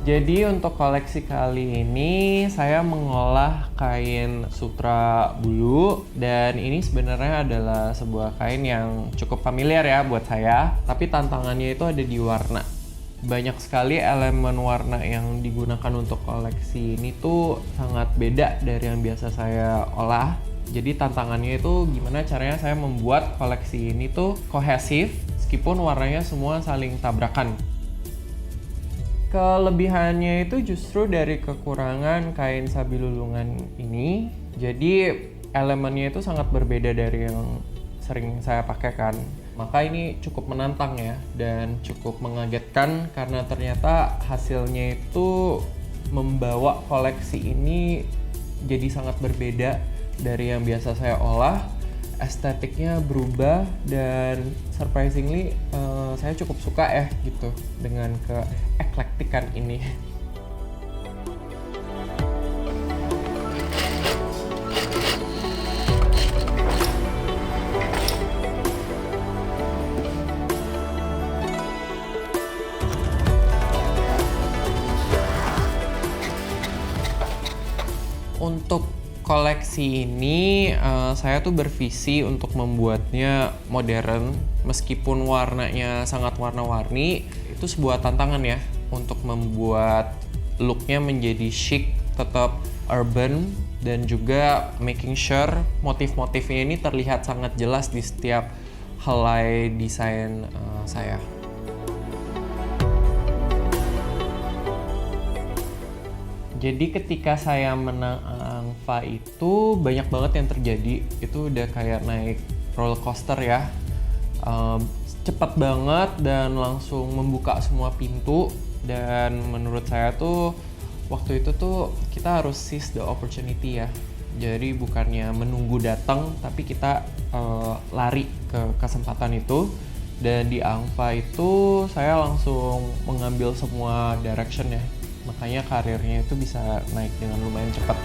Jadi untuk koleksi kali ini saya mengolah kain sutra bulu, dan ini sebenarnya adalah sebuah kain yang cukup familiar ya buat saya, tapi tantangannya itu ada di warna. Banyak sekali elemen warna yang digunakan untuk koleksi ini tuh sangat beda dari yang biasa saya olah. Jadi tantangannya itu gimana caranya saya membuat koleksi ini tuh kohesif meskipun warnanya semua saling tabrakan. Kelebihannya itu justru dari kekurangan kain sabilulungan ini. Jadi elemennya itu sangat berbeda dari yang sering saya pakai kan. Maka ini cukup menantang ya, dan cukup mengagetkan karena ternyata hasilnya itu membawa koleksi ini jadi sangat berbeda dari yang biasa saya olah. Estetiknya berubah dan surprisingly saya cukup suka ya gitu dengan keeklektikan ini. Untuk koleksi ini saya tuh bervisi untuk membuatnya modern meskipun warnanya sangat warna-warni. Itu sebuah tantangan ya untuk membuat looknya menjadi chic, tetap urban, dan juga making sure motif-motifnya ini terlihat sangat jelas di setiap helai desain saya. Jadi ketika saya menang ANGFA itu banyak banget yang terjadi. Itu udah kayak naik roller coaster ya. Cepat banget dan langsung membuka semua pintu. Dan menurut saya tuh waktu itu tuh kita harus seize the opportunity ya. Jadi bukannya menunggu datang, tapi kita lari ke kesempatan itu. Dan di ANGFA itu saya langsung mengambil semua direction ya. Makanya karirnya itu bisa naik dengan lumayan cepat.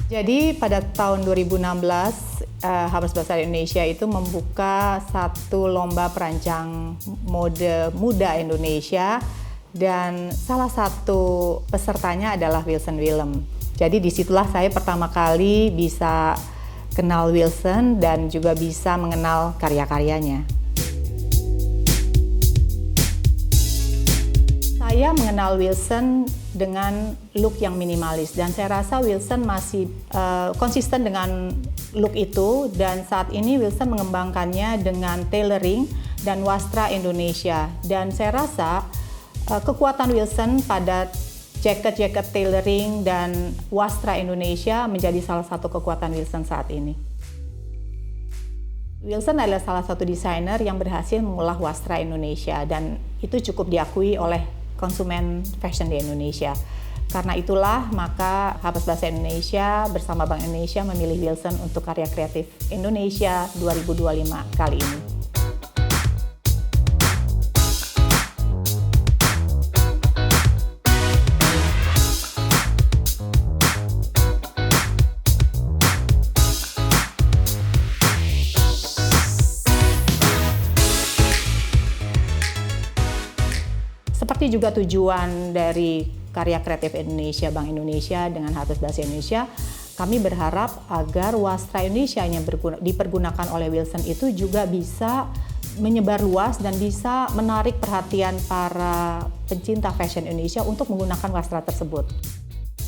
Jadi pada tahun 2016 Habas Basar Indonesia itu membuka satu lomba perancang mode muda Indonesia, dan salah satu pesertanya adalah Wilson Willem. Jadi disitulah saya pertama kali bisa kenal Wilson dan juga bisa mengenal karya-karyanya. Saya mengenal Wilson dengan look yang minimalis, dan saya rasa Wilson masih konsisten dengan look itu, dan saat ini Wilson mengembangkannya dengan tailoring dan wastra Indonesia. Dan saya rasa kekuatan Wilson pada jaket-jaket tailoring dan wastra Indonesia menjadi salah satu kekuatan Wilson saat ini. Wilson adalah salah satu desainer yang berhasil mengolah wastra Indonesia, dan itu cukup diakui oleh konsumen fashion di Indonesia. Karena itulah maka Habas Basar Indonesia bersama Bank Indonesia memilih Wilson untuk karya kreatif Indonesia 2025 kali ini. Seperti juga tujuan dari karya kreatif Indonesia, Bank Indonesia dengan Habas Basar Indonesia, kami berharap agar wastra Indonesia yang dipergunakan oleh Wilson itu juga bisa menyebar luas dan bisa menarik perhatian para pencinta fashion Indonesia untuk menggunakan wastra tersebut.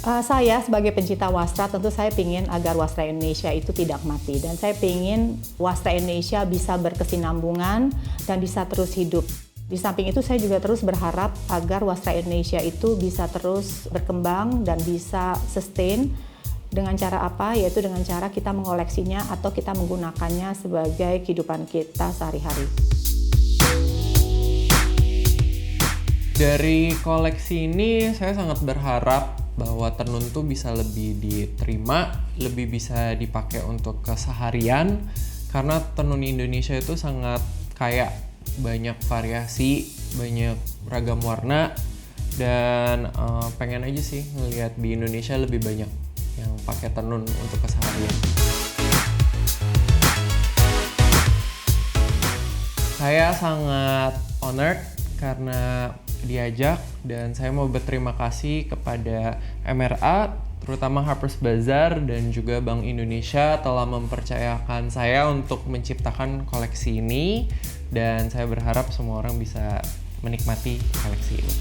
Saya sebagai pencinta wastra tentu saya ingin agar wastra Indonesia itu tidak mati, dan saya ingin wastra Indonesia bisa berkesinambungan dan bisa terus hidup. Di samping itu saya juga terus berharap agar wastra Indonesia itu bisa terus berkembang dan bisa sustain. Dengan cara apa? Yaitu dengan cara kita mengoleksinya atau kita menggunakannya sebagai kehidupan kita sehari-hari. Dari koleksi ini saya sangat berharap bahwa tenun tuh bisa lebih diterima, lebih bisa dipakai untuk keseharian, karena tenun Indonesia itu sangat kaya, banyak variasi, banyak ragam warna, dan pengen aja sih ngelihat di Indonesia lebih banyak yang pakai tenun untuk keseharian. Saya sangat honored karena diajak, dan saya mau berterima kasih kepada MRA, terutama Harper's Bazaar dan juga Bank Indonesia telah mempercayakan saya untuk menciptakan koleksi ini, dan saya berharap semua orang bisa menikmati koleksi ini.